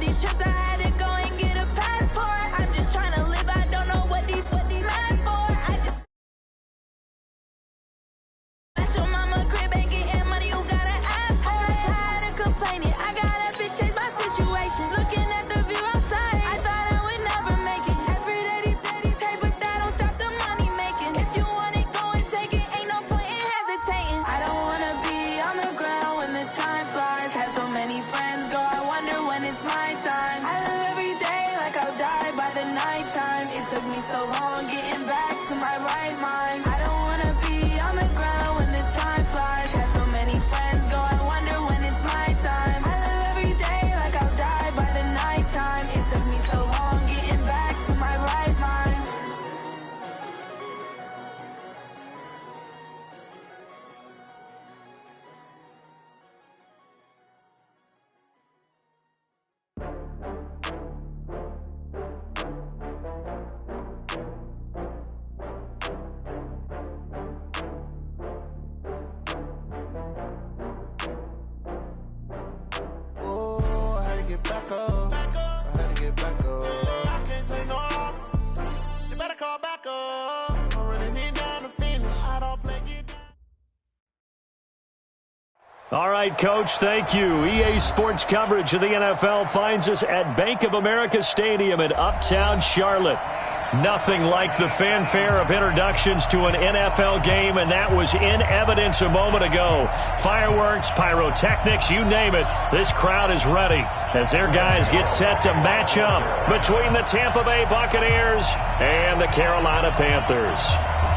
these trips, I had to go and get a passport. I'm just trying to live, I don't know what these mad for. I just at your mama crib ain't getting money, you gotta ask for it. I'm tired of complaining, I gotta bitch change my situation. Looking at the view outside, I thought I would never make it. Every day these take, but that don't stop the money making. If you want it, go and take it, ain't no point in hesitating. I don't wanna be on the ground when the time flies. Had so many friends go, I wonder when it's my time. I live every day like I'll die by the nighttime. It took me so long getting back to my right mind. I don't wanna be on the ground when the time flies. Had so many friends go, I wonder when it's my time. I live every day like I'll die by the nighttime. It took me so long getting back to my right mind. Oh, I had to get back up. I had to get back up. I can't take no loss. You better call back up. I'm running it down to finish. I don't play it down. All right, Coach, thank you. EA Sports coverage of the NFL finds us at Bank of America Stadium in Uptown Charlotte. Nothing like the fanfare of introductions to an NFL game, and that was in evidence a moment ago. Fireworks, pyrotechnics, you name it. This crowd is ready as their guys get set to match up between the Tampa Bay Buccaneers and the Carolina Panthers.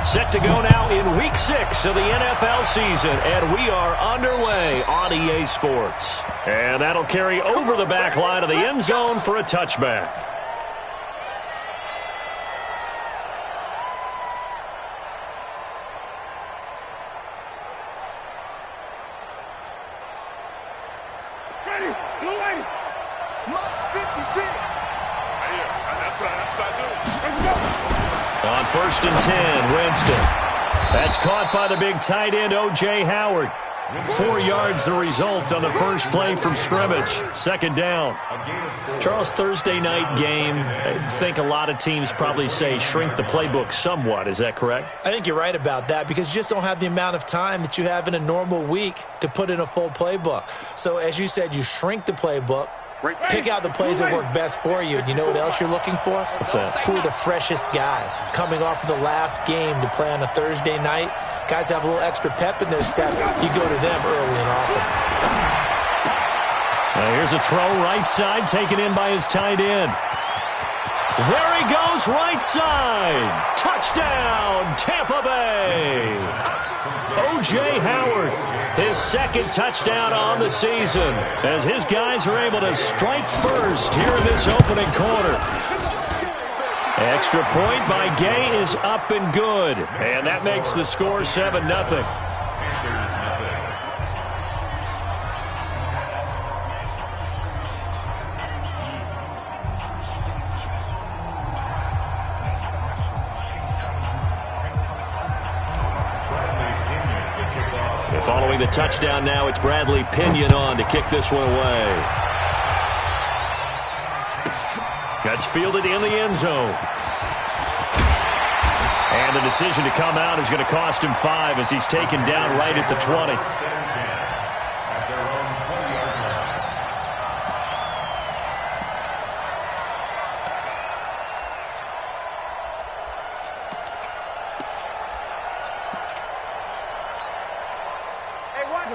Set to go now in Week 6 of the NFL season, and we are underway on EA Sports. And that'll carry over the back line of the end zone for a touchback. Ready, blue 80. Mark 56. That's what I do. Let's go. On 1st and 10, Winston. That's caught by the big tight end, O.J. Howard. 4 yards the result on the first play from scrimmage. Second down. Charles, Thursday night game, I think a lot of teams probably say shrink the playbook somewhat. Is that correct? I think you're right about that because you just don't have the amount of time that you have in a normal week to put in a full playbook. So as you said, you shrink the playbook, pick out the plays that work best for you. And you know what else you're looking for? What's that? Who are the freshest guys coming off of the last game to play on a Thursday night? Guys have a little extra pep in their step. You go to them early and often. Now here's a throw right side taken in by his tight end. There he goes right side. Touchdown, Tampa Bay. O.J. Howard, his second touchdown on the season as his guys are able to strike first here in this opening quarter. Extra point by Gay is up and good, and that makes the score 7-0. Following the touchdown now, it's Bradley Pinion on to kick this one away. That's fielded in the end zone. And the decision to come out is going to cost him 5 as he's taken down right at the 20.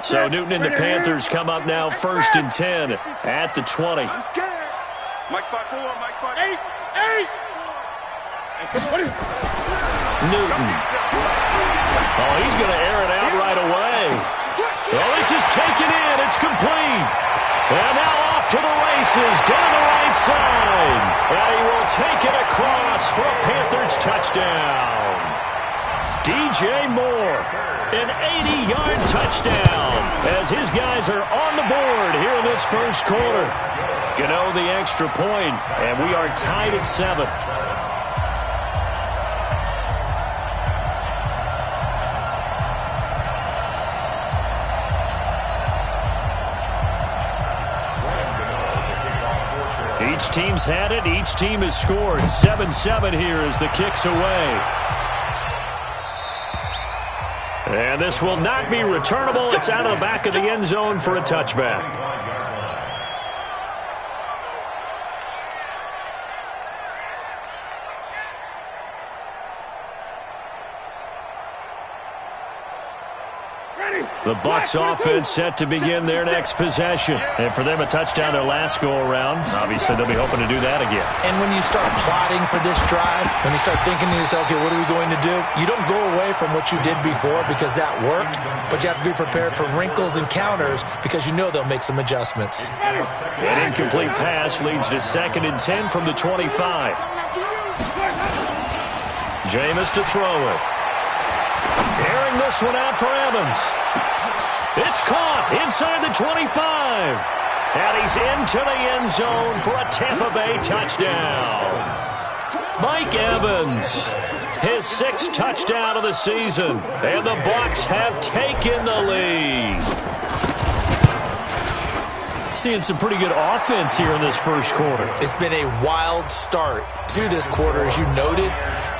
So Newton and the Panthers come up now 1st and 10 at the 20. I'm scared. Mike spot 4, Mike spot 8. Newton. Oh, he's going to air it out right away. Well, this is taken in. It's complete. And now off to the races down the right side. And he will take it across for a Panthers touchdown. DJ Moore, an 80-yard touchdown as his guys are on the board here in this first quarter. Gano the extra point, and we are tied at 7. Each team's had it. Each team has scored. 7-7 here as the kick's away. And this will not be returnable. It's out of the back of the end zone for a touchback. The Bucs offense set to begin their next possession. And for them, a touchdown their last go-around. Obviously, they'll be hoping to do that again. And when you start plotting for this drive, when you start thinking to yourself, okay, what are we going to do? You don't go away from what you did before because that worked, but you have to be prepared for wrinkles and counters because you know they'll make some adjustments. An incomplete pass leads to 2nd and 10 from the 25. Jameis to throw it. Airing this one out for Evans. It's caught inside the 25. And he's into the end zone for a Tampa Bay touchdown. Mike Evans, his 6th touchdown of the season. And the Bucs have taken the lead. Seeing some pretty good offense here in this first quarter. It's been a wild start to this quarter, as you noted.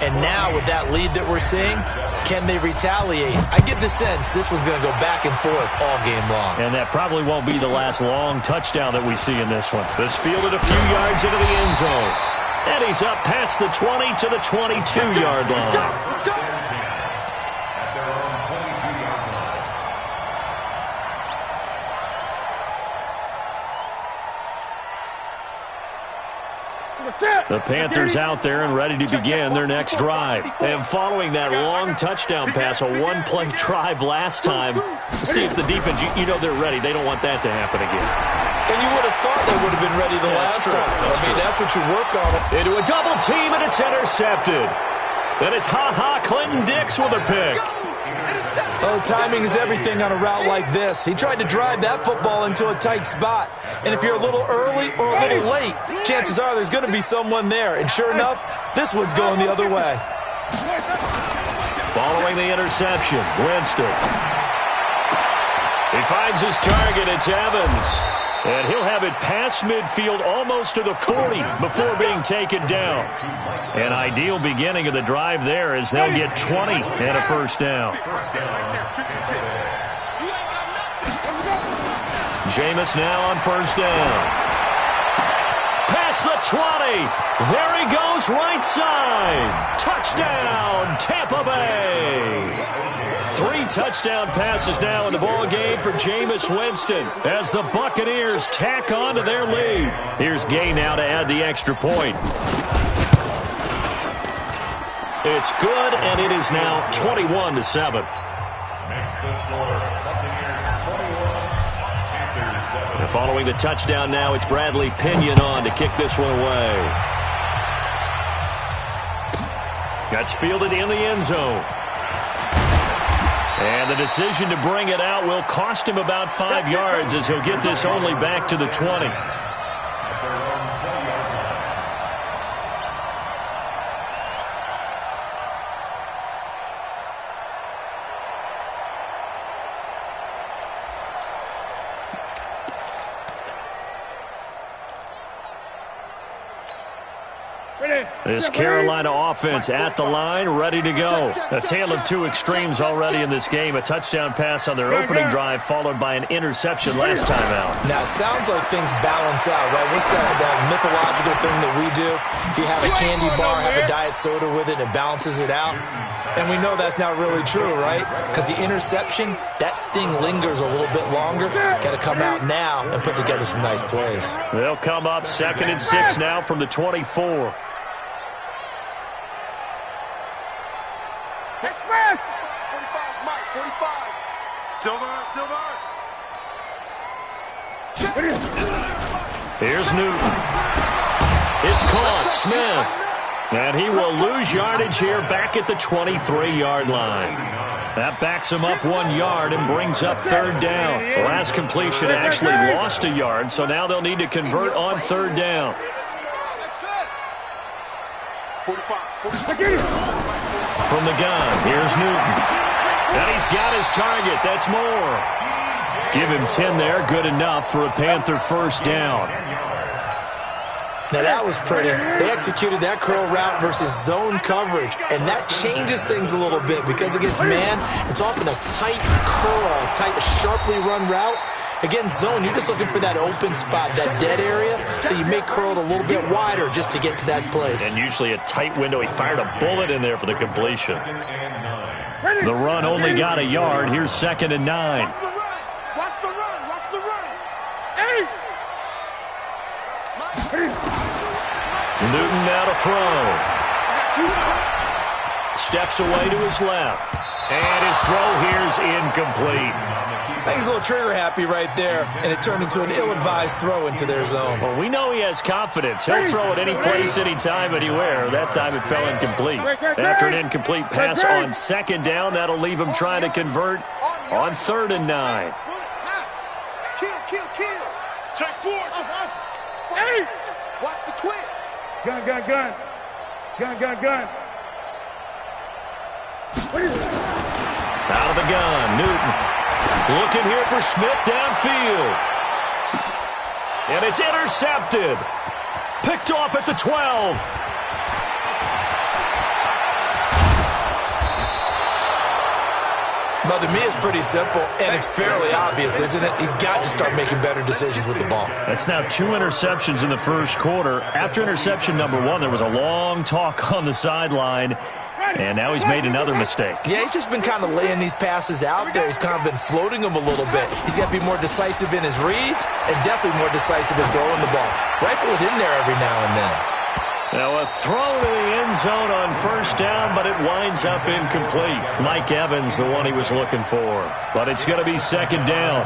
And now with that lead that we're seeing, can they retaliate? I get the sense this one's going to go back and forth all game long. And that probably won't be the last long touchdown that we see in this one. This fielded a few yards into the end zone. And he's up past the 20 to the 22-yard line. The Panthers out there and ready to begin their next drive. And following that long touchdown pass, a one-play drive last time, see if the defense, you know they're ready. They don't want that to happen again. And you would have thought they would have been ready the last time. That's what you work on. Into a double team, and it's intercepted. Then it's Clinton Dix with a pick. Oh, timing is everything on a route like this. He tried to drive that football into a tight spot. And if you're a little early or a little late, chances are there's going to be someone there. And sure enough, this one's going the other way. Following the interception, Winston. He finds his target. It's Evans. And he'll have it past midfield almost to the 40 before being taken down. An ideal beginning of the drive there as they'll get 20 and a first down. Jameis now on first down. Past the 20. There he goes right side. Touchdown, Tampa Bay. 3 touchdown passes now in the ball game for Jameis Winston as the Buccaneers tack on to their lead. Here's Gay now to add the extra point. It's good, and it is now 21-7. And following the touchdown now, it's Bradley Pinion on to kick this one away. That's fielded in the end zone. And the decision to bring it out will cost him about 5 yards as he'll get this only back to the 20. This Carolina offense at the line, ready to go. A tale of two extremes already in this game. A touchdown pass on their opening drive, followed by an interception last time out. Now, it sounds like things balance out, right? What's that mythological thing that we do? If you have a candy bar, have a diet soda with it, it balances it out. And we know that's not really true, right? Because the interception, that sting lingers a little bit longer. Got to come out now and put together some nice plays. They'll come up 2nd and 6 now from the 24. Here's Newton. It's caught. Smith. And he will lose yardage here back at the 23-yard line. That backs him up 1 yard and brings up 3rd down. The last completion actually lost a yard, so now they'll need to convert on 3rd down. From the gun, here's Newton. And he's got his target. That's more. Give him 10 there. Good enough for a Panther first down. Now that was pretty. They executed that curl route versus zone coverage, and that changes things a little bit because against man, it's often a tight curl, tight, sharply run route. Against zone, you're just looking for that open spot, that dead area, so you may curl it a little bit wider just to get to that place. And usually a tight window. He fired a bullet in there for the completion. The run only got a yard. Here's 2nd and 9. Watch the run. Watch the run. Watch the run. Hey! Newton now to throw. Steps away to his left. And his throw here's incomplete. I think he's a little trigger happy right there, and it turned into an ill-advised throw into their zone. Well, we know he has confidence. He'll throw it any place, anytime, anywhere. That time it fell incomplete. After an incomplete pass on 2nd down, that'll leave him trying to convert on 3rd and 9. Kill. Check 4. Hey! Watch the twist. Gun. Out of the gun, Newton. Looking here for Smith downfield. And it's intercepted. Picked off at the 12. But to me, it's pretty simple, and it's fairly obvious, isn't it? He's got to start making better decisions with the ball. That's now 2 interceptions in the first quarter. After interception number 1, there was a long talk on the sideline, and now he's made another mistake. Yeah, he's just been kind of laying these passes out there. He's kind of been floating them a little bit. He's got to be more decisive in his reads and definitely more decisive in throwing the ball. Rifle it in there every now and then. Now a throw to the end zone on 1st down, but it winds up incomplete. Mike Evans, the one he was looking for. But it's going to be 2nd down.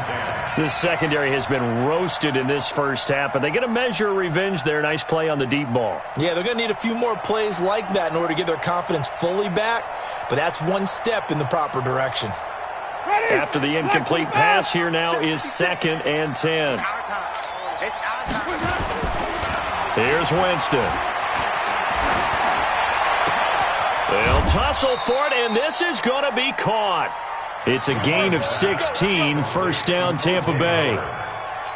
This secondary has been roasted in this first half, but they get a measure of revenge there. Nice play on the deep ball. Yeah, they're going to need a few more plays like that in order to get their confidence fully back, but that's one step in the proper direction. After the incomplete pass, here now is 2nd and 10. Here's Winston. They'll tussle for it, and this is going to be caught. It's a gain of 16, 1st down Tampa Bay.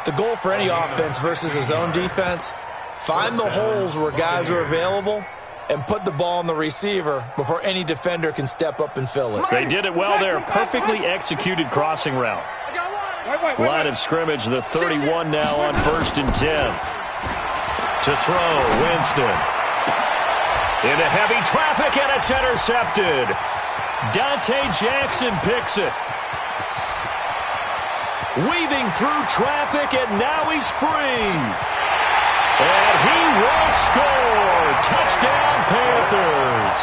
The goal for any offense versus a zone defense, find the holes where guys are available and put the ball on the receiver before any defender can step up and fill it. They did it well there. Perfectly executed crossing route. Line of scrimmage, the 31 now on 1st and 10. To throw, Winston. Into heavy traffic, and it's intercepted. Dante Jackson picks it. Weaving through traffic, and now he's free. And he will score. Touchdown, Panthers.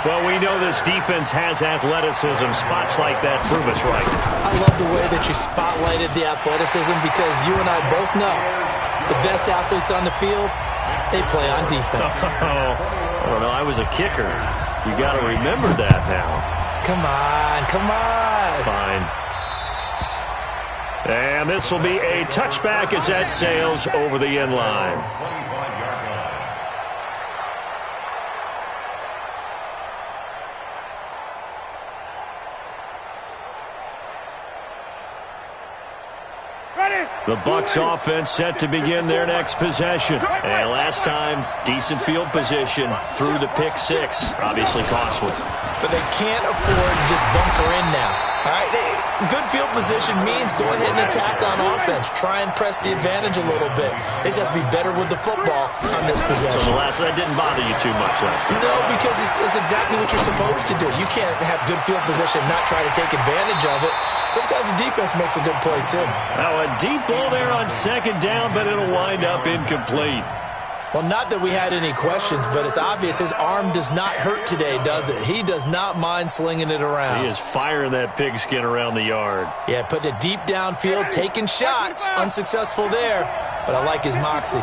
Well, we know this defense has athleticism. Spots like that prove us right. I love the way that you spotlighted the athleticism because you and I both know the best athletes on the field, they play on defense. I don't know. I was a kicker. You got to remember that now. Come on. Fine. And this will be a touchback as that sails over the end line. The Bucs offense set to begin their next possession. And last time, decent field position through the pick 6. Obviously costly. But they can't afford to just bunker in now. All right, good field position means go ahead and attack on offense. Try and press the advantage a little bit. They just have to be better with the football on this possession. So that didn't bother you too much last time? No, because it's exactly what you're supposed to do. You can't have good field position and not try to take advantage of it. Sometimes the defense makes a good play, too. Now, a deep ball there on 2nd down, but it'll wind up incomplete. Well, not that we had any questions, but it's obvious his arm does not hurt today, does it? He does not mind slinging it around. He is firing that pigskin around the yard. Yeah, putting it deep downfield, taking shots. Unsuccessful there, but I like his moxie.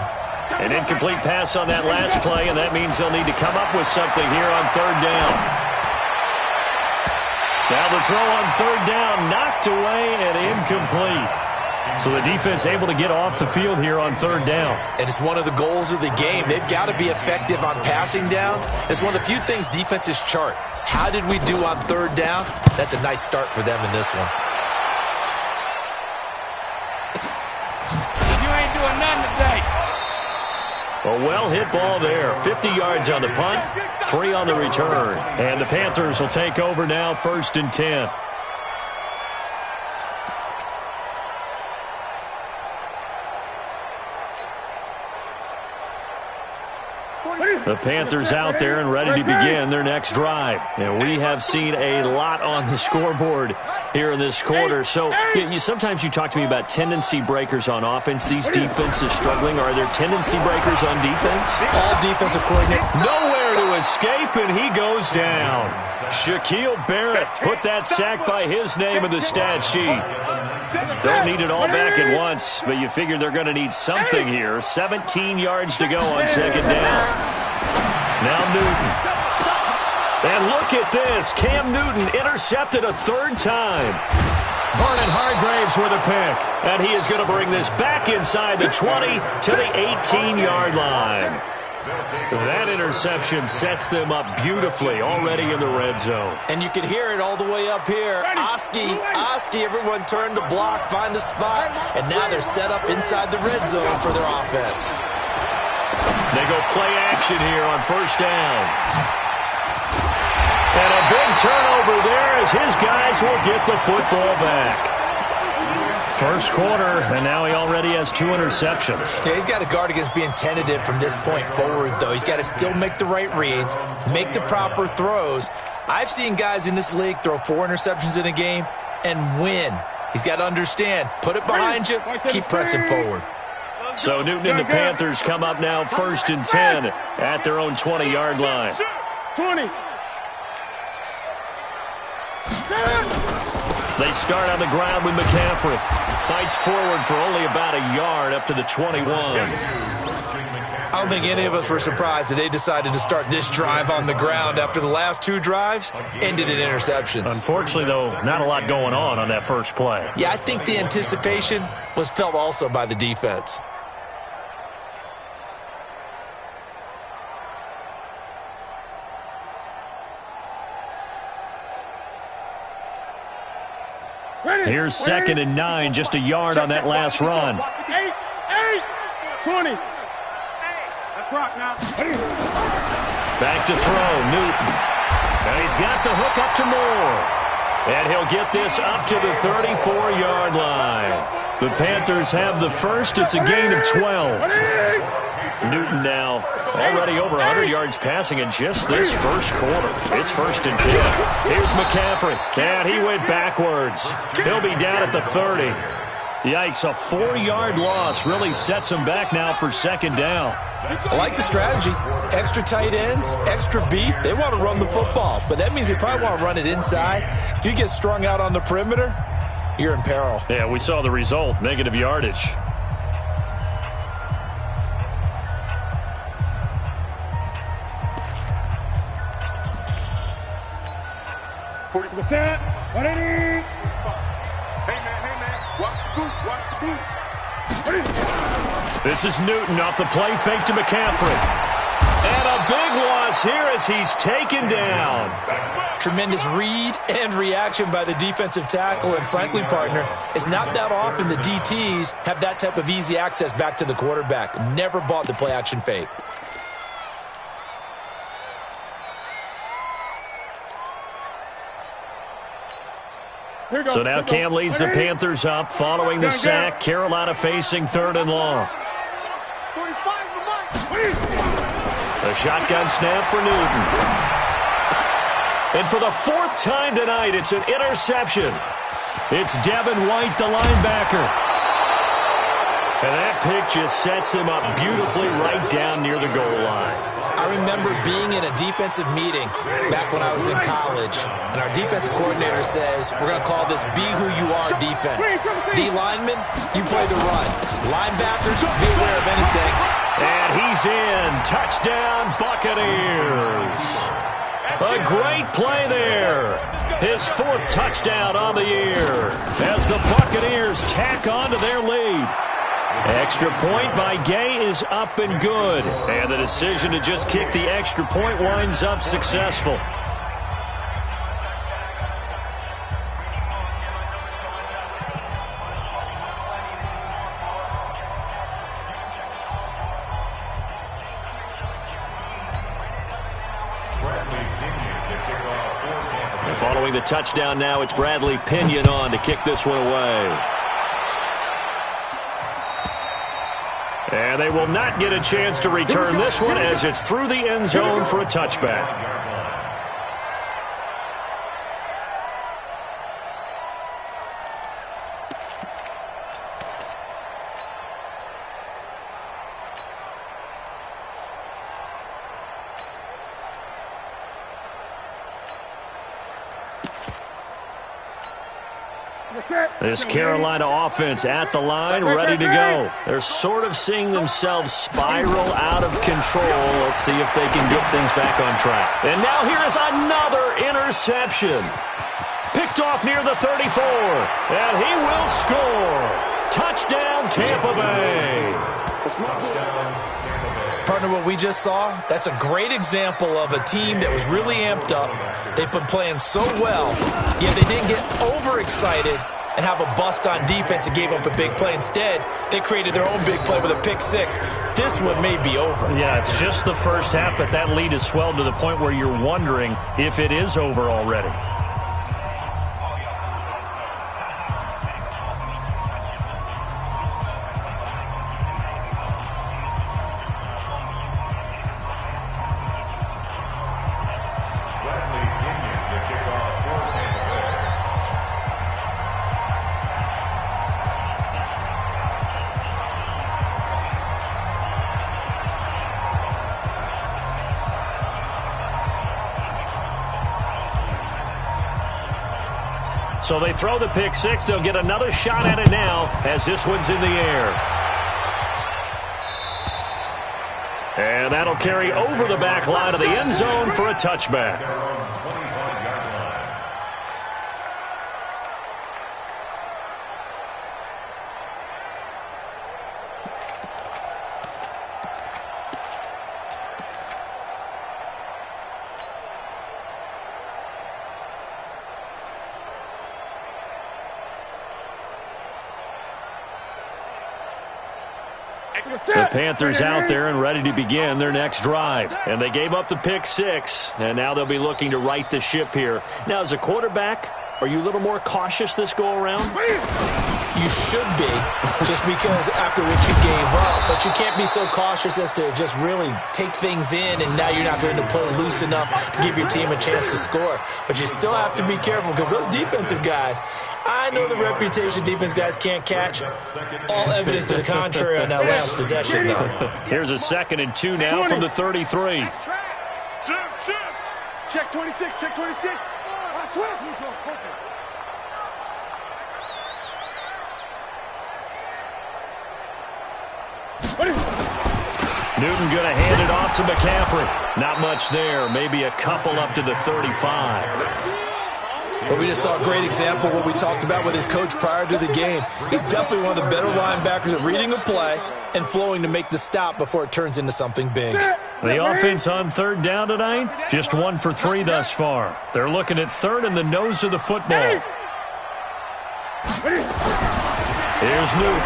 An incomplete pass on that last play, and that means they'll need to come up with something here on 3rd down. Now the throw on 3rd down, knocked away and incomplete. So the defense able to get off the field here on 3rd down. And it's one of the goals of the game. They've got to be effective on passing downs. It's one of the few things defenses chart. How did we do on 3rd down? That's a nice start for them in this one. You ain't doing nothing today. A well-hit ball there. 50 yards on the punt, 3 on the return. And the Panthers will take over now, 1st and 10. The Panthers out there and ready to begin their next drive. And we have seen a lot on the scoreboard here in this quarter. So sometimes you talk to me about tendency breakers on offense. These defenses struggling. Are there tendency breakers on defense? All defensive coordinators. Nowhere to escape, and he goes down. Shaquille Barrett put that sack by his name in the stat sheet. Don't need it all back at once, but you figure they're going to need something here. 17 yards to go on 2nd down. Now Newton. And look at this. Cam Newton intercepted a 3rd time. Vernon Hargraves with a pick. And he is going to bring this back inside the 20 to the 18-yard line. That interception sets them up beautifully already in the red zone. And you can hear it all the way up here. Oski, everyone turned to block, find a spot, and now they're set up inside the red zone for their offense. They go play action here on 1st down. And a big turnover there as his guys will get the football back. 1st quarter, and now he already has 2 interceptions. Yeah, he's got to guard against being tentative from this point forward, though. He's got to still make the right reads, make the proper throws. I've seen guys in this league throw 4 interceptions in a game and win. He's got to understand, put it behind you, keep pressing forward. So Newton and the Panthers come up now 1st and 10 at their own 20-yard line. 20. They start on the ground with McCaffrey. Fights forward for only about a yard up to the 21. I don't think any of us were surprised that they decided to start this drive on the ground after the last 2 drives ended in interceptions. Unfortunately, though, not a lot going on that first play. Yeah, I think the anticipation was felt also by the defense. Here's 2nd and 9, just a yard on that last run. 8, 20. Back to throw, Newton. And he's got the hook up to Moore. And he'll get this up to the 34-yard line. The Panthers have the first. It's a gain of 12. Newton now already over 100 yards passing in just this first quarter. It's 1st and 10. Here's McCaffrey. And he went backwards. He'll be down at the 30. Yikes, a 4-yard loss really sets him back now for 2nd down. I like the strategy. Extra tight ends, extra beef. They want to run the football, but that means they probably want to run it inside. If you get strung out on the perimeter, you're in peril. Yeah, we saw the result, negative yardage. Percent. 180. Hey man, watch the boot. This is Newton off the play fake to McCaffrey. And a big loss here as he's taken down. Tremendous read and reaction by the defensive tackle, and frankly, partner, it's not that often the DTs have that type of easy access back to the quarterback. Never bought the play action fake. So now Cam leads the Panthers up following the sack. Carolina facing 3rd and long. A shotgun snap for Newton. And for the 4th time tonight, it's an interception. It's Devin White, the linebacker. And that pick just sets him up beautifully right down near the goal line. I remember being in a defensive meeting back when I was in college, and our defensive coordinator says, we're going to call this Be Who You Are defense. D linemen, you play the run. Linebackers, be aware of anything. And he's in. Touchdown, Buccaneers. A great play there. His 4th touchdown on the year as the Buccaneers tack on to their lead. Extra point by Gay is up and good. And the decision to just kick the extra point winds up successful. following the touchdown now. It's Bradley Pinion on to kick this one away. And they will not get a chance to return this one as it's through the end zone for a touchback. This Carolina offense at the line, ready to go. They're sort of seeing themselves spiral out of control. Let's see if they can get things back on track. And now here is another interception. Picked off near the 34. And he will score. Touchdown, Tampa Bay. Partner, what we just saw, that's a great example of a team that was really amped up. They've been playing so well, yet they didn't get overexcited and have a bust on defense and gave up a big play. Instead, they created their own big play with a pick six. This one may be over. Yeah, it's just the first half, but that lead has swelled to the point where you're wondering if it is over already. So they throw the pick six. They'll get another shot at it now as this one's in the air. And that'll carry over the back line of the end zone for a touchback. The Panthers out there and ready to begin their next drive. And they gave up the pick six, and now they'll be looking to right the ship here. Now, as a quarterback, are you a little more cautious this go-around? You should be, just because after what you gave up. But you can't be so cautious as to just really take things in, and now you're not going to play loose enough to give your team a chance to score. But you still have to be careful because those defensive guys, I know the reputation defense guys can't catch. All evidence to the contrary on that last possession, though. Here's a 2nd and 2 now from the 33. Check 26, check 26. Newton going to hand it off to McCaffrey. Not much there. Maybe a couple up to the 35. But we just saw a great example of what we talked about with his coach prior to the game. He's definitely one of the better linebackers at reading a play and flowing to make the stop before it turns into something big. The offense on 3rd down tonight, just 1 for 3 thus far. They're looking at 3rd in the nose of the football. Here's Newton.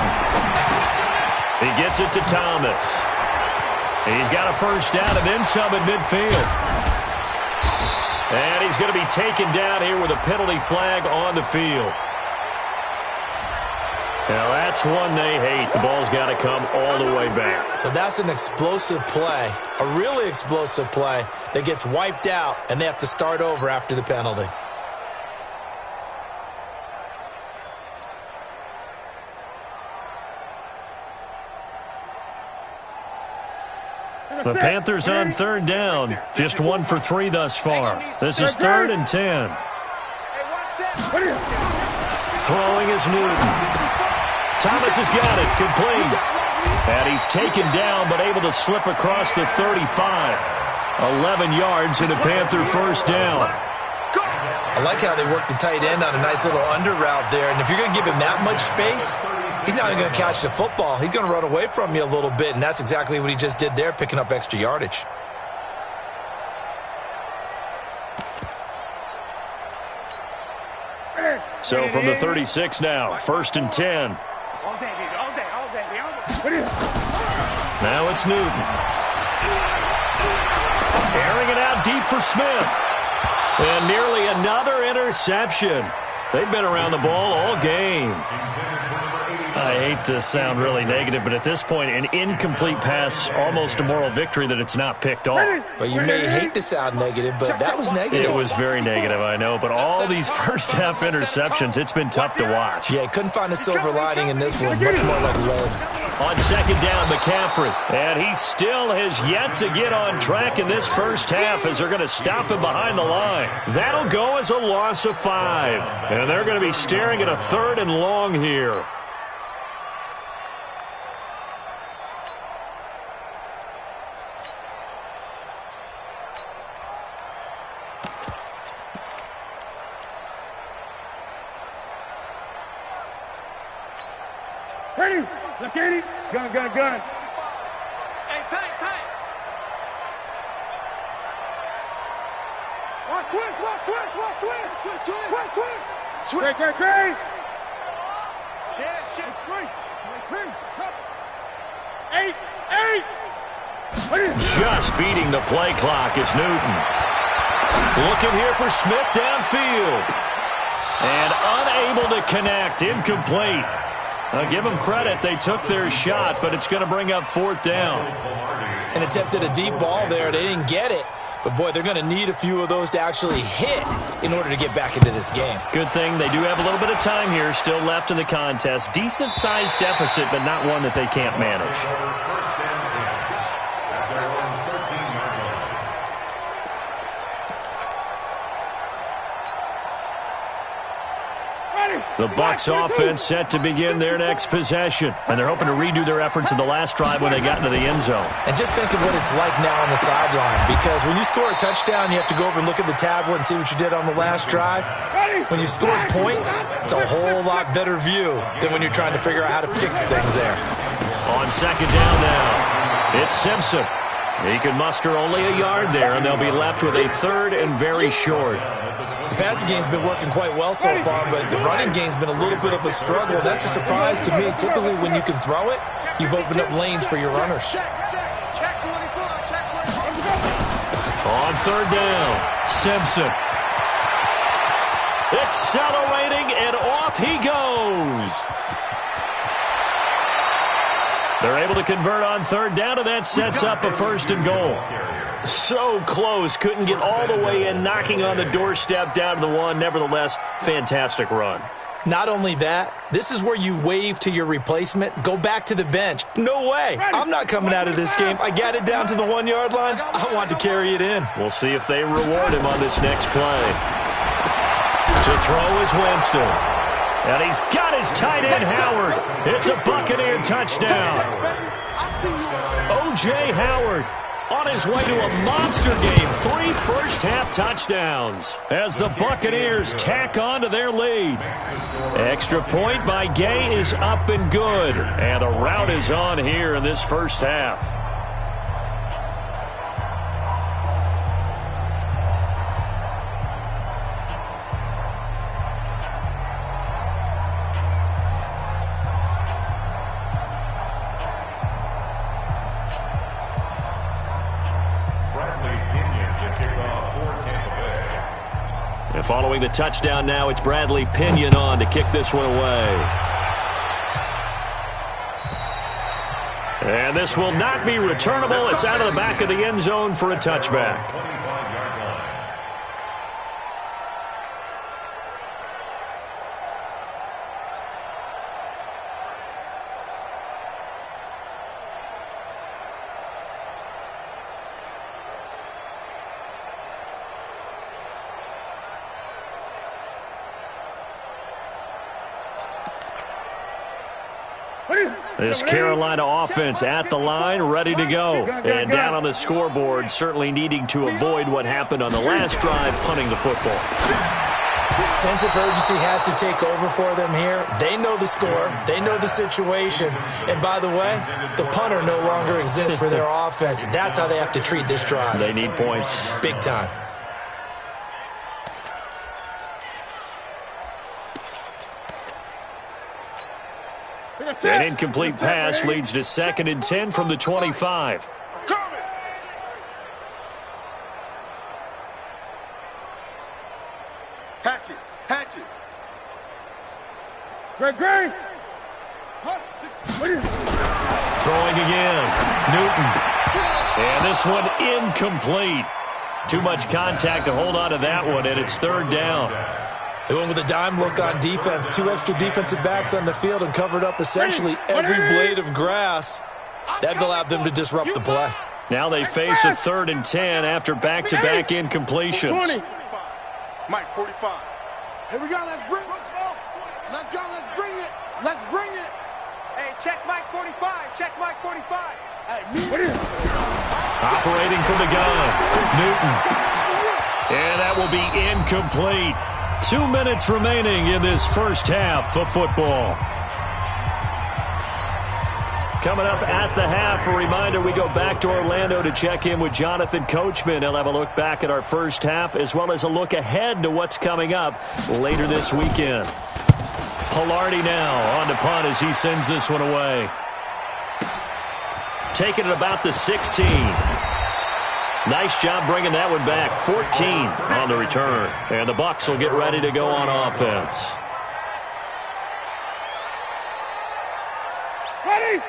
He gets it to Thomas. He's got a 1st down and then some at midfield. And he's going to be taken down here with a penalty flag on the field. Now, that's one they hate. The ball's got to come all the way back. So that's an explosive play, a really explosive play that gets wiped out, and they have to start over after the penalty. The Panthers on 3rd down, just 1 for 3 thus far. This is 3rd and 10. Throwing is Newton. Thomas has got it, complete. And he's taken down, but able to slip across the 35. 11 yards and a Panther 1st down. I like how they worked the tight end on a nice little under route there. And if you're going to give him that much space, he's not even going to catch the football. He's going to run away from you a little bit, and that's exactly what he just did there, picking up extra yardage. So from the 36 now, 1st and 10. Now it's Newton. Airing it out deep for Smith. And nearly another interception. They've been around the ball all game. I hate to sound really negative, but at this point, an incomplete pass, almost a moral victory that it's not picked off. Well, you may hate to sound negative, but that was negative. It was very negative, I know, but all these first-half interceptions, it's been tough to watch. Yeah, couldn't find a silver lining in this one, much more like lead. On second down, McCaffrey, and he still has yet to get on track in this first half as they're going to stop him behind the line. That'll go as a loss of 5, and they're going to be staring at a 3rd and long here. Ready? Left 80. Gun. Hey, tight. Watch twist. Great. Shit. Eight. Just beating the play clock is Newton. Looking here for Smith downfield. And unable to connect. Incomplete. I'll give them credit. They took their shot, but it's going to bring up 4th down. And attempted a deep ball there. They didn't get it. But, boy, they're going to need a few of those to actually hit in order to get back into this game. Good thing they do have a little bit of time here still left in the contest. Decent-sized deficit, but not one that they can't manage. The Bucs offense set to begin their next possession. And they're hoping to redo their efforts in the last drive when they got into the end zone. And just think of what it's like now on the sideline. Because when you score a touchdown, you have to go over and look at the tablet and see what you did on the last drive. When you score points, it's a whole lot better view than when you're trying to figure out how to fix things there. On second down now, it's Simpson. He can muster only a yard there, and they'll be left with a 3rd and very short. The passing game's been working quite well so far, but the running game's been a little bit of a struggle. That's a surprise to me. Typically, when you can throw it, you've opened up lanes for your runners. On 3rd down, Simpson. Accelerating, and off he goes. They're able to convert on 3rd down, and that sets up a 1st and goal. So close, couldn't get all the way in, knocking on the doorstep down to the 1. Nevertheless, fantastic run. Not only that, this is where you wave to your replacement, go back to the bench. No way, I'm not coming out of this game. I got it down to the 1-yard line. I want to carry it in. We'll see if they reward him on this next play. To throw is Winston. And he's got his tight end, Howard. It's a Buccaneer touchdown. O.J. Howard on his way to a monster game. 3 first-half touchdowns as the Buccaneers tack on to their lead. Extra point by Gay is up and good. And a rout is on here in this first half. And following the touchdown now, it's Bradley Pinion on to kick this one away. And this will not be returnable. It's out of the back of the end zone for a touchback. This Carolina offense at the line, ready to go. And down on the scoreboard, certainly needing to avoid what happened on the last drive, punting the football. Sense of urgency has to take over for them here. They know the score. They know the situation. And by the way, the punter no longer exists for their offense. That's how they have to treat this drive. They need points. Big time. An incomplete pass leads to 2nd and 10 from the 25. Throwing again. Newton. And this one incomplete. Too much contact to hold on to that one, and it's third down. They went with a dime look on defense. 2 extra defensive backs on the field and covered up essentially every blade of grass. That allowed them to disrupt the play. Now they face a 3rd and 10 after back-to-back incompletions. 20. Mike, 45. Here we go. Let's bring it. Let's go. Let's bring it. Let's bring it. Hey, check Mike 45. Check Mike 45. Hey, me. Operating from the gun. Newton. And that will be incomplete. 2 minutes remaining in this first half of football. Coming up at the half, a reminder, we go back to Orlando to check in with Jonathan Coachman. He'll have a look back at our first half as well as a look ahead to what's coming up later this weekend. Pilardi now on to punt as he sends this one away. Taking it about the 16. Nice job bringing that one back. 14 on the return. And the Bucs will get ready to go on offense.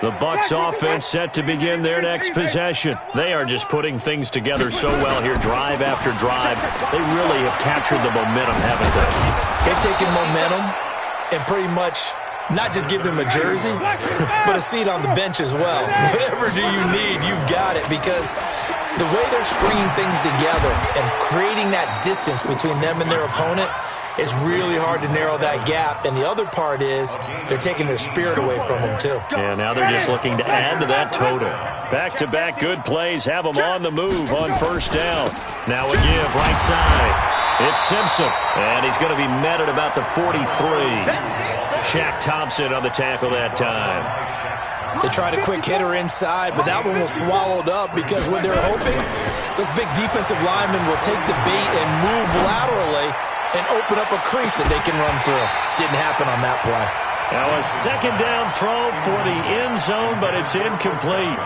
The Bucs offense set to begin their next possession. They are just putting things together so well here, drive after drive. They really have captured the momentum, haven't they? They've taken momentum and pretty much not just give him a jersey, but a seat on the bench as well. Whatever do you need, you've got it, because the way they're stringing things together and creating that distance between them and their opponent, it's really hard to narrow that gap. And the other part is they're taking their spirit away from them, too. Yeah, now they're just looking to add to that total. Back-to-back good plays have them on the move on first down. Now a give right side. It's Simpson, and he's going to be met at about the 43. Shaq Thompson on the tackle that time. They tried a quick hitter inside, but that one was swallowed up because when they're hoping, those big defensive linemen will take the bait and move laterally and open up a crease that they can run through. Didn't happen on that play. Now a second down throw for the end zone, but it's incomplete.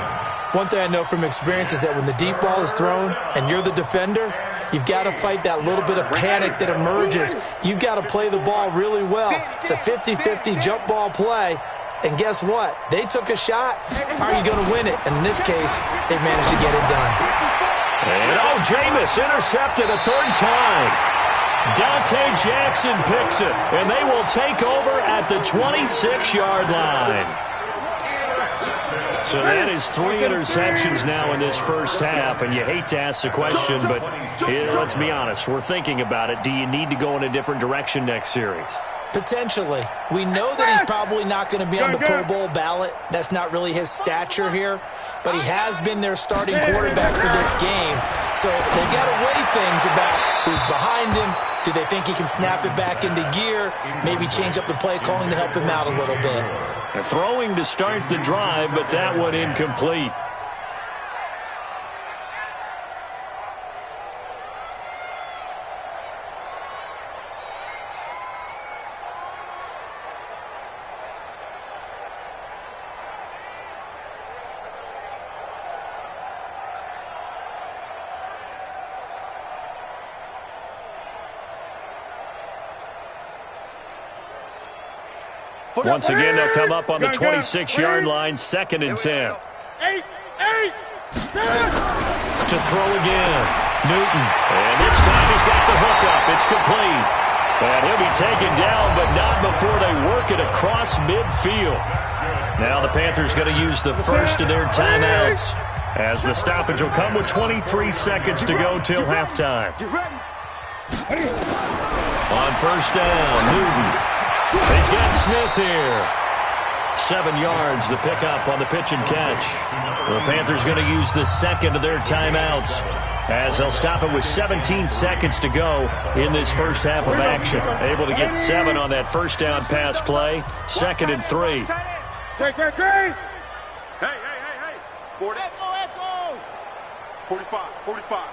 One thing I know from experience is that when the deep ball is thrown and you're the defender, you've got to fight that little bit of panic that emerges. You've got to play the ball really well. It's a 50-50 jump ball play. And guess what? They took a shot. How are you going to win it? And in this case, they managed to get it done. And Jameis intercepted a third time. Dante Jackson picks it, and they will take over at the 26-yard line. So that is 3 interceptions now in this first half, and you hate to ask the question, but let's be honest, we're thinking about it. Do you need to go in a different direction next series? Potentially. We know that he's probably not going to be on the Pro Bowl ballot. That's not really his stature here, but he has been their starting quarterback for this game. So they've got to weigh things about who's behind him. Do they think he can snap it back into gear? Maybe change up the play calling to help him out a little bit. Throwing to start the drive, but that one incomplete. Once again, they'll come up on the 26-yard line, 2nd and 10. To throw again, Newton. And this time he's got the hook up. It's complete. And he'll be taken down, but not before they work it across midfield. Now the Panthers going to use the first of their timeouts, as the stoppage will come with 23 seconds to go till halftime. On first down, Newton. He's got Smith here. 7 yards, the pickup on the pitch and catch. The Panthers going to use the second of their timeouts, as they'll stop it with 17 seconds to go in this first half of action. Able to get 7 on that first down pass play. 2nd and 3. Hey. 40. Echo. 45.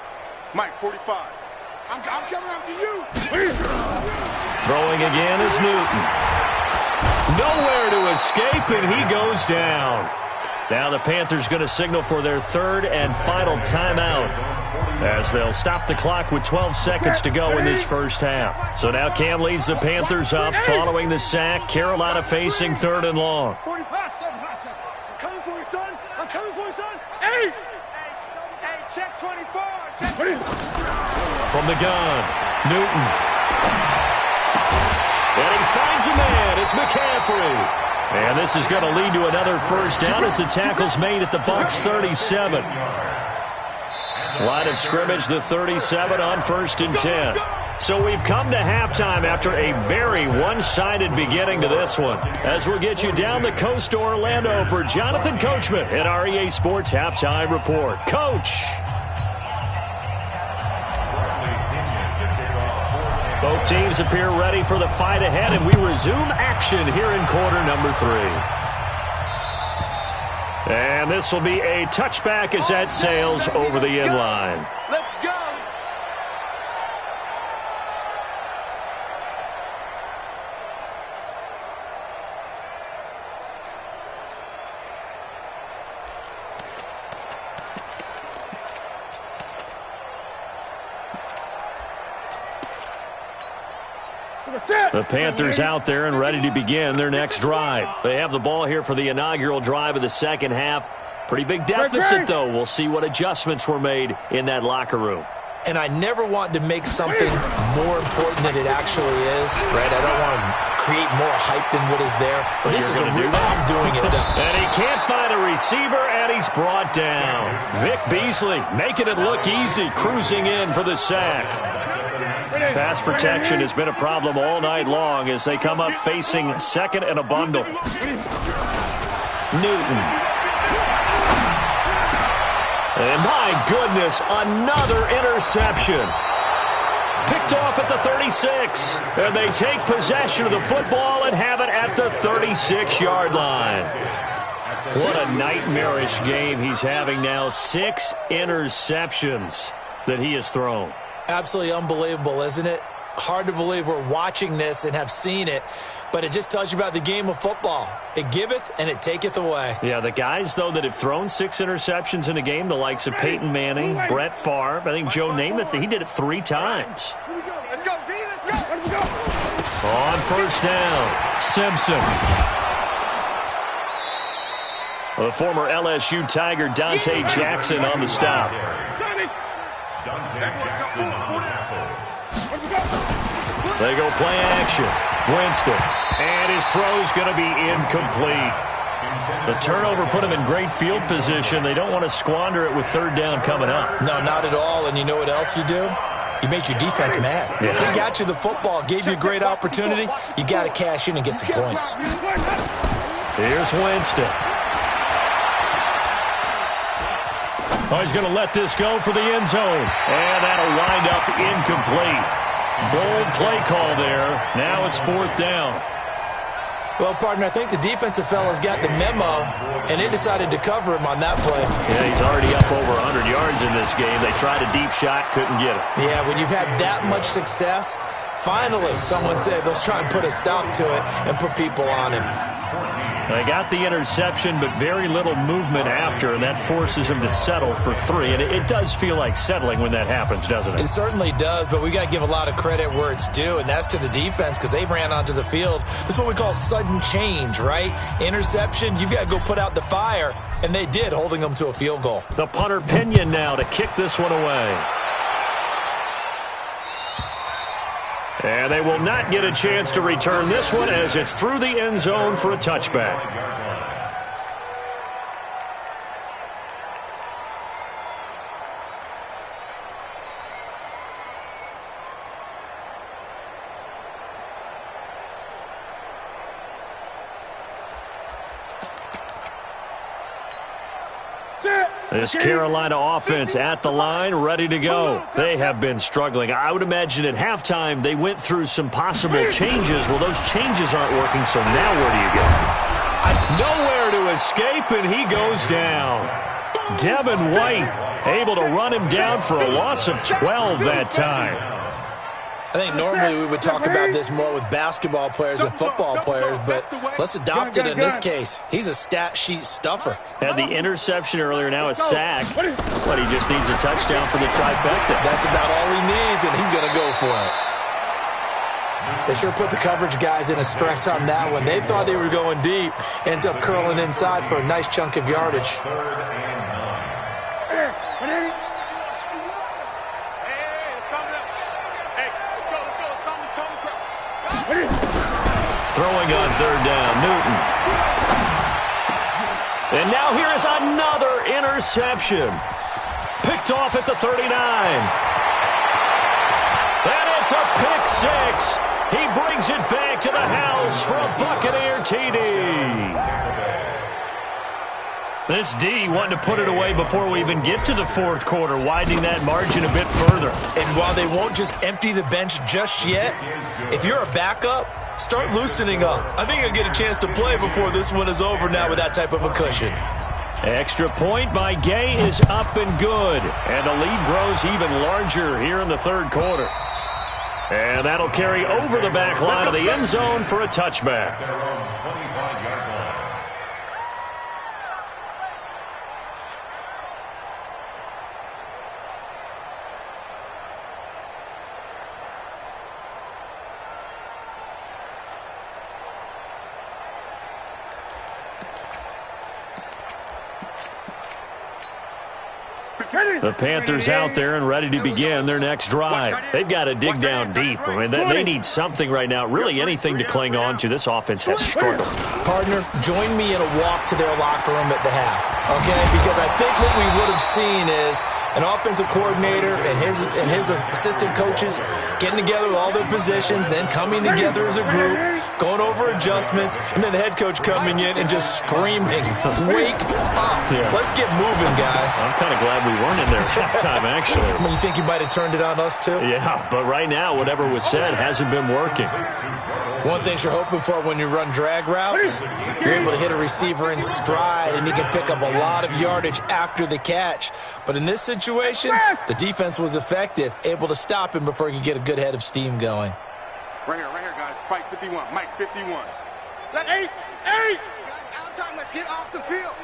Mike, 45. I'm coming after you. Throwing again is Newton. Nowhere to escape, and he goes down. Now the Panthers going to signal for their 3rd and final timeout, as they'll stop the clock with 12 seconds to go in this first half. So now Cam leads the Panthers up following the sack. Carolina facing 3rd and long. I'm coming for you, son. I'm coming for you, son. Hey! Hey, check 24. Check 24. From the gun, Newton. And he finds a man. It's McCaffrey. And this is going to lead to another first down as the tackle's made at the Bucs 37. Line of scrimmage, the 37 on 1st and 10. So we've come to halftime after a very one-sided beginning to this one. As we'll get you down the coast to Orlando for Jonathan Coachman at our EA Sports Halftime Report. Coach. Both teams appear ready for the fight ahead, and we resume action here in quarter number 3. And this will be a touchback as that sails over the end line. Let's go. The Panthers out there and ready to begin their next drive. They have the ball here for the inaugural drive of the second half. Pretty big deficit, though. We'll see what adjustments were made in that locker room. And I never want to make something more important than it actually is, right? I don't want to create more hype than what is there. But this is a real I'm doing it, though. And he can't find a receiver, and he's brought down. Vic Beasley making it look easy, cruising in for the sack. Pass protection has been a problem all night long as they come up facing second and a bundle. Newton. And my goodness, another interception. Picked off at the 36. And they take possession of the football and have it at the 36-yard line. What a nightmarish game he's having now. 6 interceptions that he has thrown. Absolutely unbelievable, isn't it? Hard to believe we're watching this and have seen it, but it just tells you about the game of football. It giveth and it taketh away. Yeah, the guys, though, that have thrown 6 interceptions in a game, the likes of Peyton Manning, Brett Favre, I think Joe Namath, he did it 3 times. Let's go, D. Let's go. Let's go. On first down, Simpson. The former LSU Tiger Dante Jackson on the stop. They go play action. Winston. And his throw's going to be incomplete. The turnover put him in great field position. They don't want to squander it with third down coming up. No, not at all. And you know what else you do? You make your defense mad. Yeah. They got you the football, gave you a great opportunity. You got to cash in and get some points. Here's Winston. Oh, he's going to let this go for the end zone. And that'll wind up incomplete. Bold play call there. Now it's fourth down. Well, partner, I think the defensive fellas got the memo, and they decided to cover him on that play. Yeah, he's already up over 100 yards in this game. They tried a deep shot, couldn't get it. Yeah, when you've had that much success, finally someone said, let's try and put a stop to it and put people on him. They got the interception, but very little movement after, and that forces him to settle for 3. And it does feel like settling when that happens, doesn't it? It certainly does, but we got to give a lot of credit where it's due, and that's to the defense because they ran onto the field. This is what we call sudden change, right? Interception, you've got to go put out the fire, and they did, holding them to a field goal. The punter Pinion now to kick this one away. And they will not get a chance to return this one as it's through the end zone for a touchback. This Carolina offense at the line, ready to go. They have been struggling. I would imagine at halftime they went through some possible changes. Well, those changes aren't working, so now where do you go? Nowhere to escape, and he goes down. Devin White able to run him down for a loss of 12 that time. I think normally we would talk about this more with basketball players and football players, but let's adopt it in this case. He's a stat sheet stuffer. Had the interception earlier, now a sack. But he just needs a touchdown for the trifecta. That's about all he needs, and he's going to go for it. They sure put the coverage guys in a stress on that one. They thought they were going deep. Ends up curling inside for a nice chunk of yardage. Throwing on third down, Newton. And now here is another interception. Picked off at the 39. And it's a pick six. He brings it back to the house for a Buccaneer TD. This D wanting to put it away before we even get to the fourth quarter, widening that margin a bit further. And while they won't just empty the bench just yet, if you're a backup, start loosening up. I think you'll get a chance to play before this one is over now with that type of a cushion. Extra point by Gay is up and good. And the lead grows even larger here in the third quarter. And that'll carry over the back line of the end zone for a touchback. The Panthers out there and ready to begin their next drive. They've got to dig down deep. I mean, they need something right now, really anything to cling on to. This offense has struggled. Partner, join me in a walk to their locker room at the half, okay? Because I think what we would have seen is an offensive coordinator and his assistant coaches getting together with all their positions, then coming together as a group, going over adjustments, and then the head coach coming in and just screaming, wake up. Yeah. Let's get moving, guys. I'm kind of glad we weren't in there at halftime, actually. I mean, you think you might have turned it on us, too? Yeah, but right now, whatever was said hasn't been working. One thing you're hoping for when you run drag routes, you're able to hit a receiver in stride, and he can pick up a lot of yardage after the catch. But in this situation, the defense was effective, able to stop him before he could get a good head of steam going. Right here, guys. Mike 51. Mike 51. Let's eight. Guys, out time. Let's get off the field.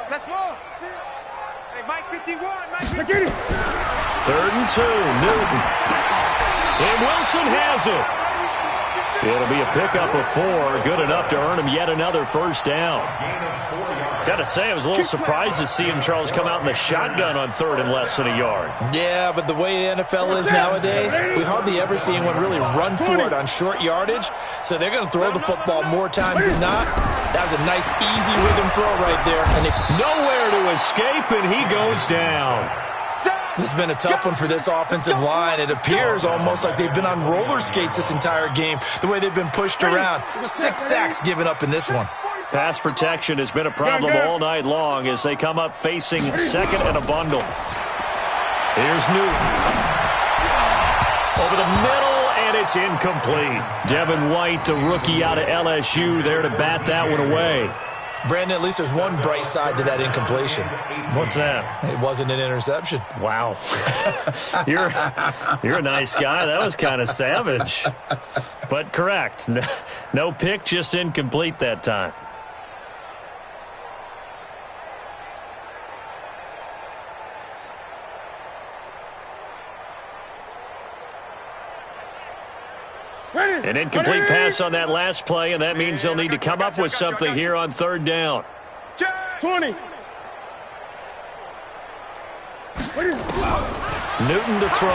Let's move. Hey, Mike 51. Mike 51. Third and 2, Newton. And Wilson has it. It'll be a pickup of 4, good enough to earn him yet another first down. Got to say, I was a little surprised to see him, Charles, come out in the shotgun on third and less than a yard. Yeah, but the way the NFL is nowadays, we hardly ever see anyone really run for it on short yardage, so they're going to throw the football more times than not. That was a nice, easy rhythm throw right there. And nowhere to escape, and he goes down. This has been a tough one for this offensive line. It appears almost like they've been on roller skates this entire game, the way they've been pushed around. 6 sacks given up in this one. Pass protection has been a problem all night long as they come up facing second and a bundle. Here's Newton. Over the middle, and it's incomplete. Devin White, the rookie out of LSU, there to bat that one away. Brandon, at least there's one bright side to that incompletion. What's that? It wasn't an interception. Wow. You're a nice guy. That was kind of savage. But correct. No pick, just incomplete that time. An incomplete pass on that last play, and that means they'll need to come up with something here on third down. 20. Newton to throw.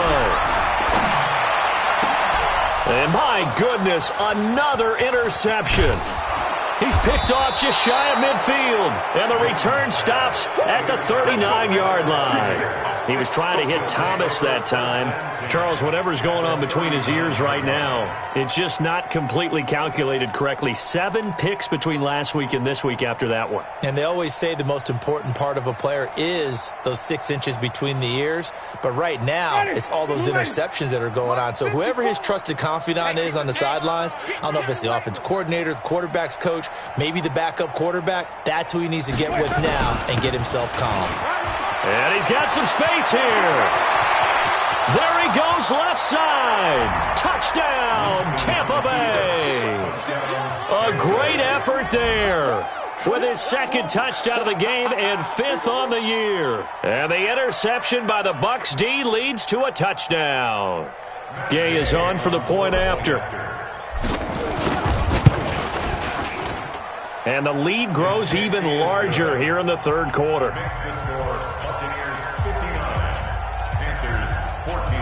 And my goodness, another interception. He's picked off just shy of midfield, and the return stops at the 39-yard line. He was trying to hit Thomas that time. Charles, whatever's going on between his ears right now, it's just not completely calculated correctly. 7 picks between last week and this week after that one. And they always say the most important part of a player is those 6 inches between the ears. But right now, it's all those interceptions that are going on. So whoever his trusted confidant is on the sidelines, I don't know if it's the offense coordinator, the quarterback's coach, maybe the backup quarterback, that's who he needs to get with now and get himself calm. And he's got some space here. There he goes left side. Touchdown, Tampa Bay. A great effort there with his second touchdown of the game and 5th on the year. And the interception by the Bucs D leads to a touchdown. Gay is on for the point after. And the lead grows even larger here in the third quarter. Next to score, Buccaneers 59, Panthers 14.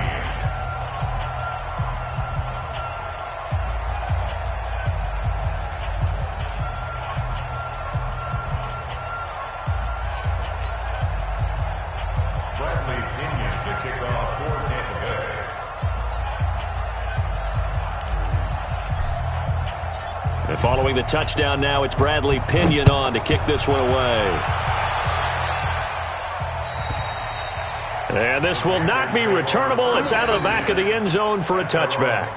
Bradley Pinion to kick off for Tampa Bay. And following the touchdown now, it's Bradley Pinion on to kick this one away. And this will not be returnable. It's out of the back of the end zone for a touchback.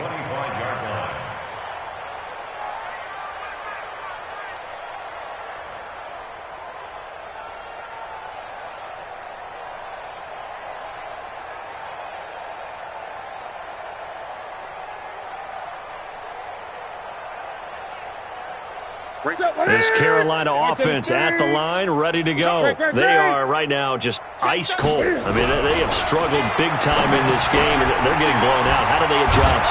25-yard line. This Carolina offense at the line, ready to go. They are right now just ice cold. I mean, they have struggled big time in this game, and they're getting blown out. How do they adjust?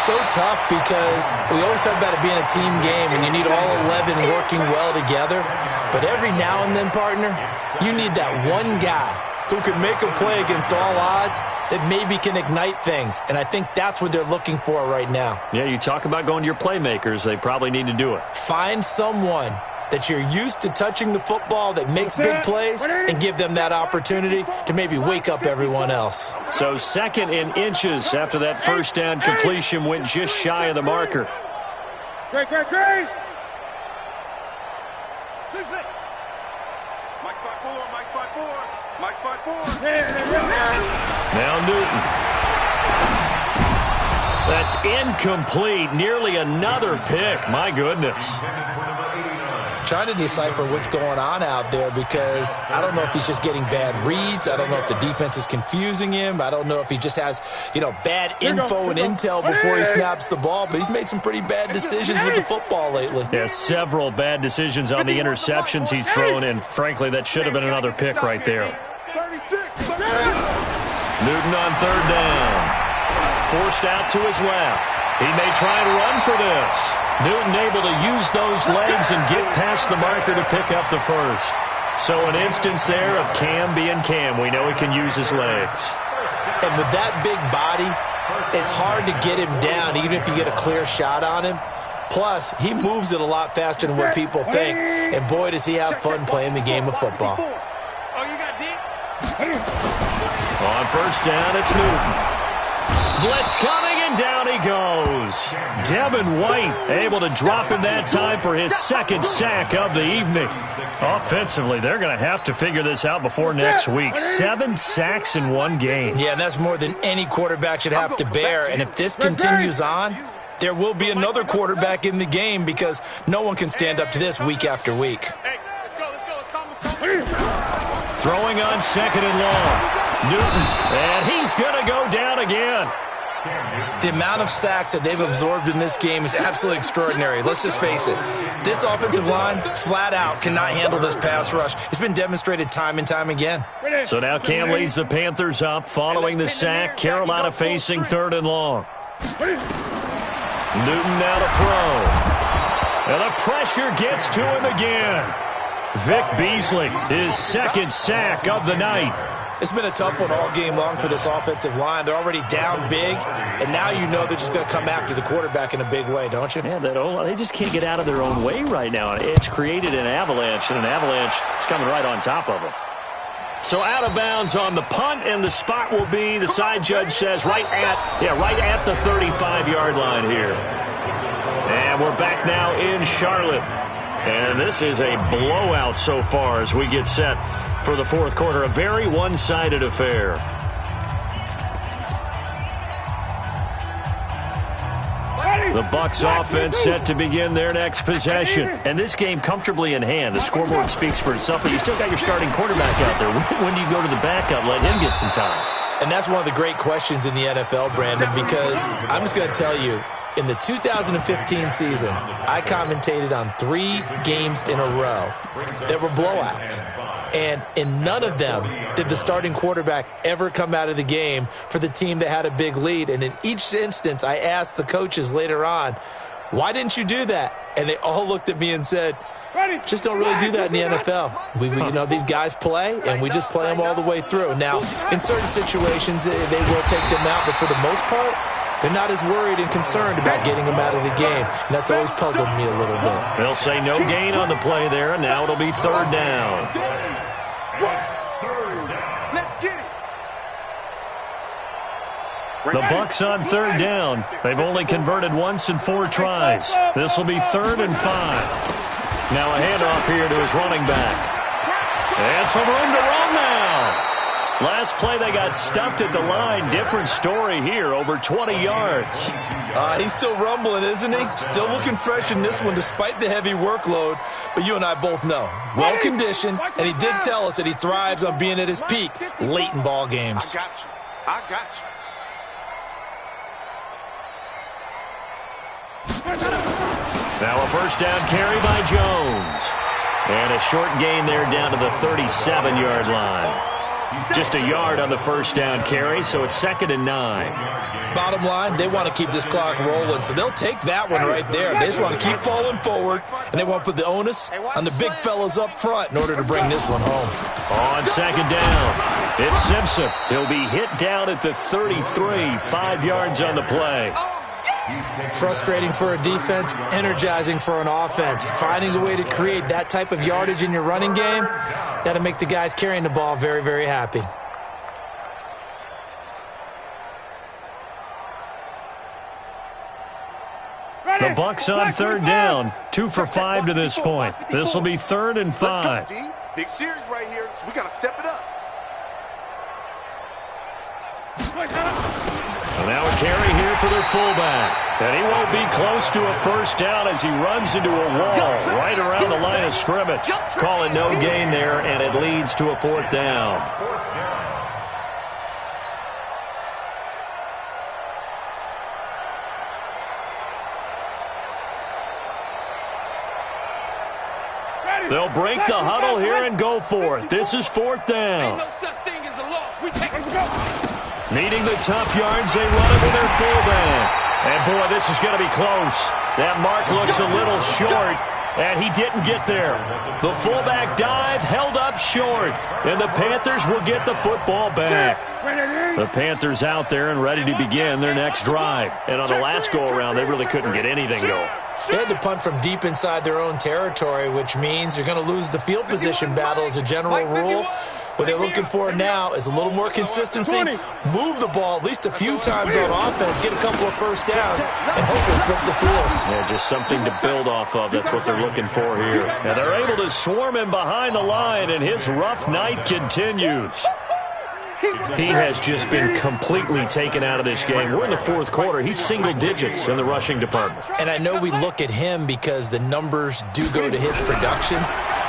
So tough because we always talk about it being a team game, and you need all 11 working well together. But every now and then, partner, you need that one guy who can make a play against all odds that maybe can ignite things. And I think that's what they're looking for right now. Yeah, you talk about going to your playmakers. They probably need to do it. Find someone that you're used to touching the football that makes big plays and give them that opportunity to maybe wake up everyone else. So second in inches after that first down completion went just shy of the marker. Great. Mike 5-4. Now Newton. That's incomplete. Nearly another pick. My goodness. Trying to decipher what's going on out there because I don't know if he's just getting bad reads. I don't know if the defense is confusing him. I don't know if he just has, bad info and intel before he snaps the ball. But he's made some pretty bad decisions with the football lately. Yeah, several bad decisions on the interceptions he's thrown, and frankly, that should have been another pick right there. 36. Newton on third down. Forced out to his left. He may try and run for this. Newton able to use those legs and get past the marker to pick up the first. So an instance there of Cam being Cam. We know he can use his legs. And with that big body, it's hard to get him down even if you get a clear shot on him. Plus, he moves it a lot faster than what people think. And boy, does he have fun playing the game of football. On first down, it's Newton. Blitz coming, and down he goes. Devin White able to drop him that time for his second sack of the evening. Offensively, they're going to have to figure this out before next week. 7 sacks in one game. Yeah, and that's more than any quarterback should have to bear. And if this continues on, there will be another quarterback in the game because no one can stand up to this week after week. Throwing on second and long. Newton, and he's going to go down again. The amount of sacks that they've absorbed in this game is absolutely extraordinary. Let's just face it. This offensive line, flat out, cannot handle this pass rush. It's been demonstrated time and time again. So now Cam leads the Panthers up following the sack. Carolina facing third and long. Newton now to throw. And the pressure gets to him again. Vic Beasley, his second sack of the night. It's been a tough one all game long for this offensive line. They're already down big, and now you know they're just going to come after the quarterback in a big way, don't you? Yeah, they just can't get out of their own way right now. It's created an avalanche, and an avalanche is coming right on top of them. So out of bounds on the punt, and the spot will be, the side judge says, right at the 35-yard line here. And we're back now in Charlotte. And this is a blowout so far as we get set for the fourth quarter. A very one-sided affair. The Bucs offense set to begin their next possession. And this game comfortably in hand. The scoreboard speaks for itself, but you still got your starting quarterback out there. When do you go to the backup, let him get some time? And that's one of the great questions in the NFL, Brandon, because I'm just going to tell you, in the 2015 season, I commentated on 3 games in a row that were blowouts. And in none of them did the starting quarterback ever come out of the game for the team that had a big lead. And in each instance, I asked the coaches later on, why didn't you do that? And they all looked at me and said, just don't really do that in the NFL. These guys play, and we just play them all the way through. Now, in certain situations, they will take them out, but for the most part, they're not as worried and concerned about getting them out of the game. And that's always puzzled me a little bit. They'll say no gain on the play there, and now it'll be 3rd down. Let's get it. The Bucs on 3rd down. They've only converted once in 4 tries. This will be 3rd and 5. Now a handoff here to his running back. And some room to run now. Last play they got stuffed at the line. Different story here, over 20 yards. He's still rumbling, isn't he? Still looking fresh in this one despite the heavy workload. But you and I both know, well-conditioned, and he did tell us that he thrives on being at his peak late in ball games. I got you. Now a 1st down carry by Jones. And a short gain there down to the 37-yard line. Just a yard on the 1st down carry, so it's 2nd and 9. Bottom line, they want to keep this clock rolling, so they'll take that one right there. They just want to keep falling forward, and they want to put the onus on the big fellas up front in order to bring this one home. On 2nd down, it's Simpson. He'll be hit down at the 33, 5 yards on the play. Frustrating for a defense, energizing for an offense. Finding a way to create that type of yardage in your running game, that'll make the guys carrying the ball very, very happy. The Bucs on 3rd down, 2 for 5 to this point. This will be 3rd and 5. Big series right here, so we got to step it up. And now a carry here for their fullback. And he won't be close to a 1st down as he runs into a wall right around the line of scrimmage. Call it no gain there, and it leads to a 4th down. They'll break the huddle here and go for it. This is 4th down. Ain't no such thing as a loss. We take it. Needing the tough yards, they run it with their fullback. And, boy, this is going to be close. That mark looks a little short, and he didn't get there. The fullback dive held up short, and the Panthers will get the football back. The Panthers out there and ready to begin their next drive. And on the last go-around, they really couldn't get anything going. They had to punt from deep inside their own territory, which means you're going to lose the field position battle as a general rule. What they're looking for now is a little more consistency, move the ball at least a few times on offense, get a couple of 1st downs, and hopefully flip the field. Yeah, just something to build off of. That's what they're looking for here. And they're able to swarm him behind the line, and his rough night continues. He has just been completely taken out of this game. We're in the 4th quarter. He's single digits in the rushing department. And I know we look at him because the numbers do go to his production,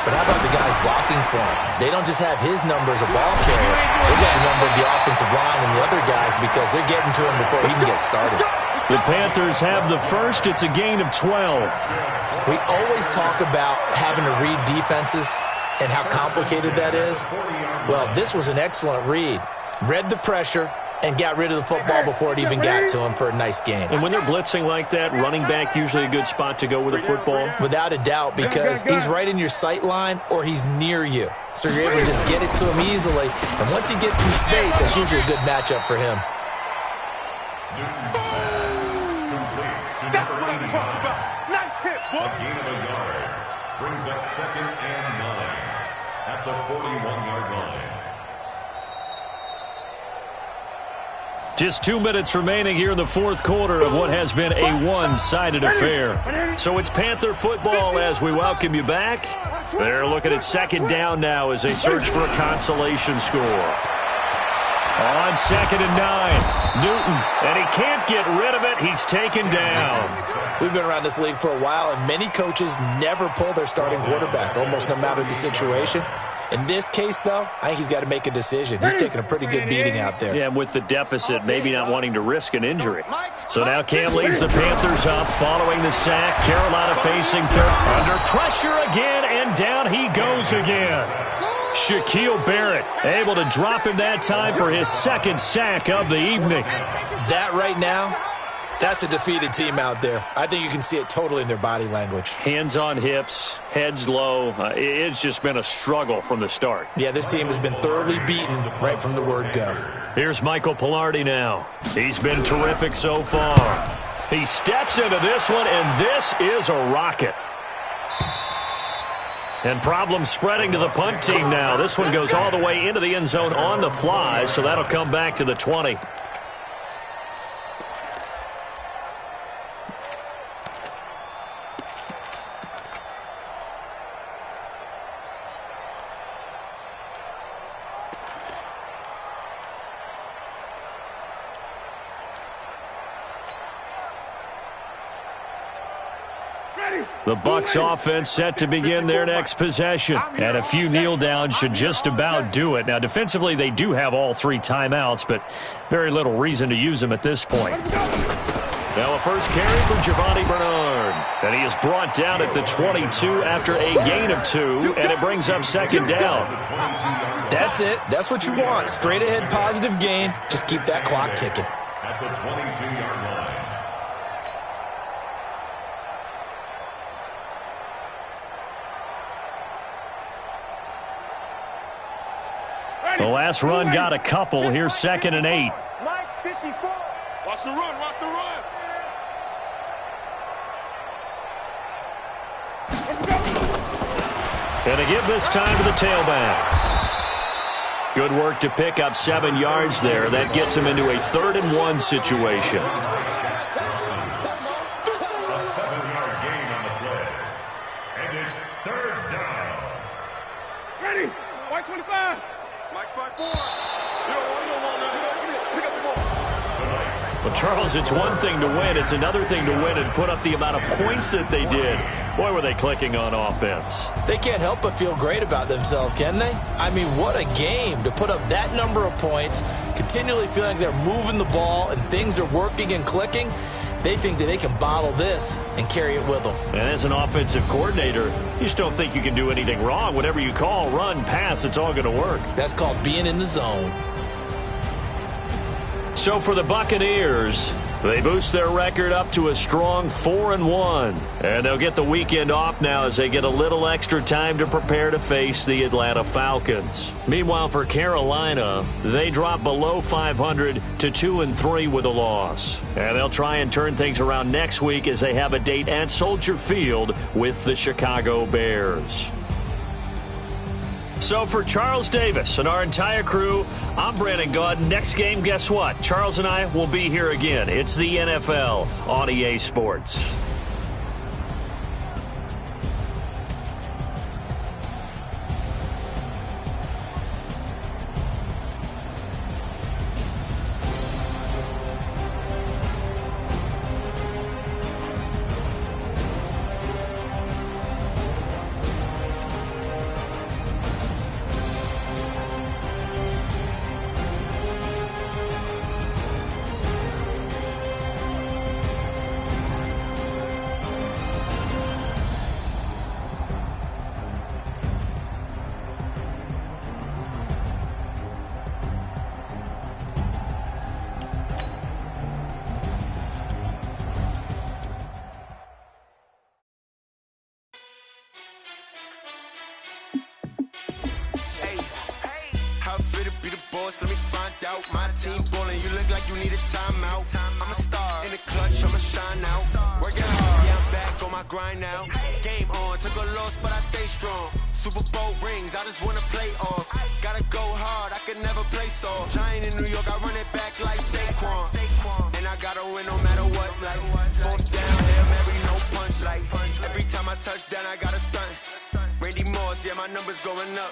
but how about the guys blocking for him? They don't just have his number as a ball carrier. They got the number of the offensive line and the other guys because they're getting to him before he can get started. The Panthers have the first. It's a gain of 12. We always talk about having to read defenses and how complicated that is. Well, this was an excellent read. Read the pressure and got rid of the football before it even got to him for a nice game. And when they're blitzing like that, running back usually a good spot to go with a football? Without a doubt, because he's right in your sight line or he's near you. So you're able to just get it to him easily. And once he gets in space, that's usually a good matchup for him. That's what I'm talking about. Nice hit, boy. A gain of a yard brings up 2nd and 9 at the 41-yard line. Just 2 minutes remaining here in the 4th quarter of what has been a one-sided affair. So it's Panther football as we welcome you back. They're looking at 2nd down now as they search for a consolation score. On 2nd and 9, Newton, and he can't get rid of it. He's taken down. We've been around this league for a while, and many coaches never pull their starting quarterback, almost no matter the situation. In this case, though, I think he's got to make a decision. He's taking a pretty good beating out there. Yeah, with the deficit, maybe not wanting to risk an injury. So now Cam leads the Panthers up following the sack. Carolina facing third. Under pressure again, and down he goes again. Shaquille Barrett able to drop him that time for his second sack of the evening. That right now, that's a defeated team out there. I think you can see it totally in their body language. Hands on hips, heads low. It's just been a struggle from the start. Yeah, this team has been thoroughly beaten right from the word go. Here's Michael Pilardi now. He's been terrific so far. He steps into this one, and this is a rocket. And problems spreading to the punt team now. This one goes all the way into the end zone on the fly, so that'll come back to the 20. The Bucs offense set to begin their next possession. And a few kneel downs should just about do it. Now, defensively, they do have all 3 timeouts, but very little reason to use them at this point. Now a first carry for Giovanni Bernard. And he is brought down at the 22 after a gain of 2, and it brings up second down. That's it. That's what you want. Straight ahead positive gain. Just keep that clock ticking. At the 22-yard line. The last run got a couple. Here's 2nd and 8. Mike 54. Watch the run. Watch the run. And a give this time to the tailback. Good work to pick up 7 yards there. That gets him into a 3rd and 1 situation. A 7-yard gain on the play. And it's 3rd down. Ready. White 25. Mike 5-4. Pick up the ball. Well, Charles, it's one thing to win. It's another thing to win and put up the amount of points that they did. Boy, were they clicking on offense. They can't help but feel great about themselves, can they? I mean, what a game to put up that number of points, continually feeling they're moving the ball and things are working and clicking. They think that they can bottle this and carry it with them. And as an offensive coordinator, you just don't think you can do anything wrong. Whatever you call, run, pass, it's all going to work. That's called being in the zone. So for the Buccaneers, they boost their record up to a strong 4-1. And they'll get the weekend off now as they get a little extra time to prepare to face the Atlanta Falcons. Meanwhile, for Carolina, they drop below 500 to 2-3 with a loss. And they'll try and turn things around next week as they have a date at Soldier Field with the Chicago Bears. So for Charles Davis and our entire crew, I'm Brandon Gaud. Next game, guess what? Charles and I will be here again. It's the NFL on EA Sports. Grind now. Game on, took a loss, but I stay strong. Super Bowl rings, I just wanna play off. Gotta go hard, I can never play soft. Giant in New York, I run it back like Saquon. And I gotta win no matter what, like 4th down, Hail Mary, no punch. Like every time I touch down, I gotta stunt. Randy Moss, yeah, my numbers going up.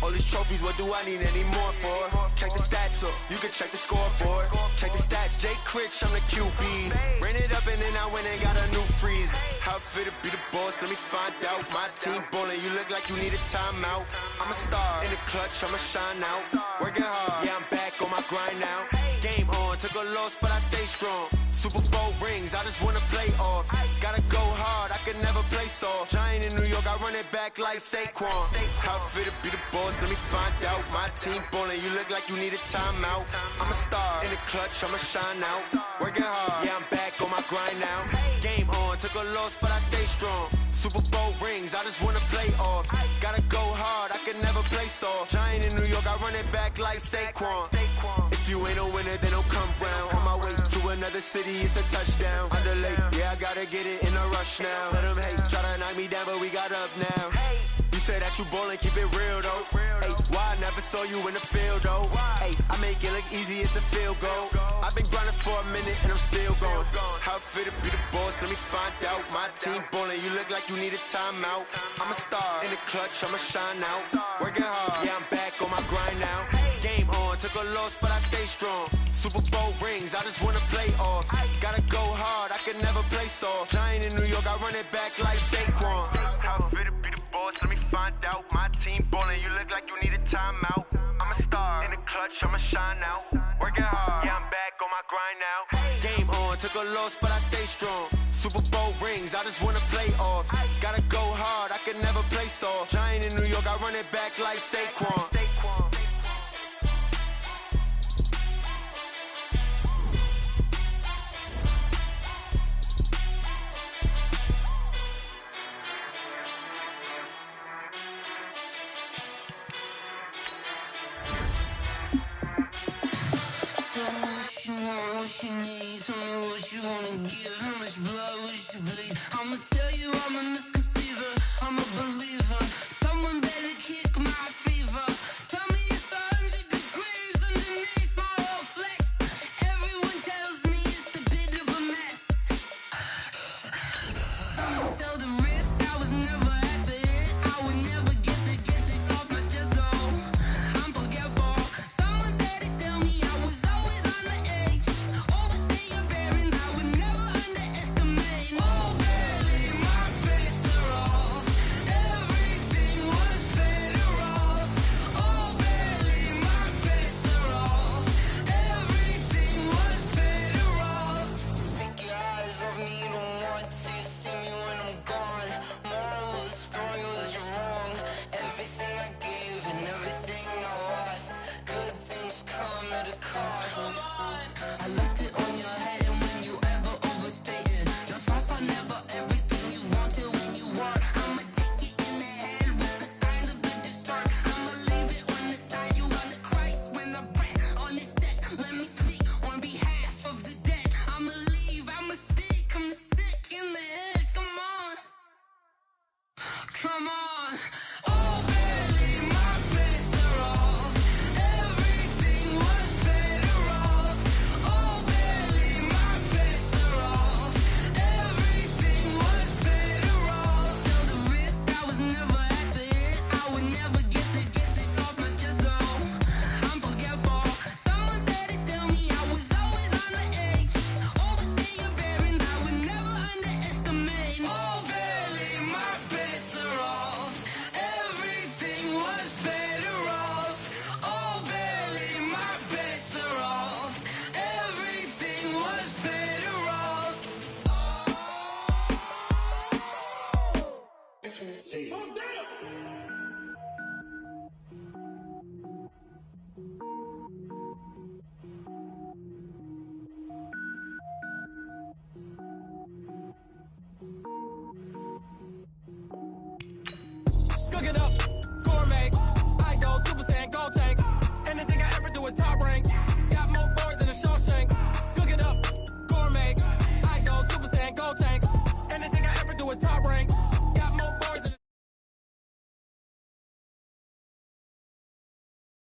All these trophies, what do I need any more for? Check the stats up, you can check the scoreboard. Check the stats, Jay Critch, I'm the QB. Ran it up and then I went and got a new freeze. How fit to be the boss, let me find out. My team ballin', you look like you need a timeout. I'm a star in the clutch, I'ma shine out. Working hard, yeah, I'm back on my grind now. Game on, took a loss, but I stay strong. Super Bowl rings, I just wanna play off. Gotta go hard, I can never play soft. Giant in New York, I run it back like Saquon. How fit to be the boss, let me find out. My team ballin', you look like you need a timeout. I'm a star in the clutch, I'ma shine out. Working hard, yeah, I'm back on my grind now. Game on, took a loss, but I stay strong. Super Bowl rings, I just wanna play off. Gotta go hard, I can never play soft. Giant in New York, I run it back like Saquon. If you ain't a winner, then don't come round. On my way to another city, it's a touchdown. Underlay, yeah, I gotta get it in a rush now. Let them hate, try to knock me down, but we got up now. You said that you ballin', keep it real though. Hey, why I never saw you in the field though? Hey, I make it look easy, it's a field goal. I've been grinding for a minute and I'm still going. How fit to be the boss, let me find out. My team ballin', you look like you need a timeout. I'm a star in the clutch, I'ma shine out. Working hard, yeah, I'm back on my grind now. Game on, took a loss, but I stay strong. Super Bowl rings, I just wanna play off. Gotta go hard, I can never play soft. Giant in New York, I run it back like Saquon. How fit to be the boss, let me find out. My team ballin', you look like you need a timeout. I'm a star in the clutch, I'ma shine out. Working hard, yeah, I'm back on my grind now. Game on, took a loss, but I stay strong. Super Bowl rings, I just wanna play off. Gotta go hard, I can never play soft. Giant in New York, I run it back like Saquon. What you need, tell me what you wanna give. How much blood would you bleed? I'ma tell you I'm a misconceiver, I'm a believer.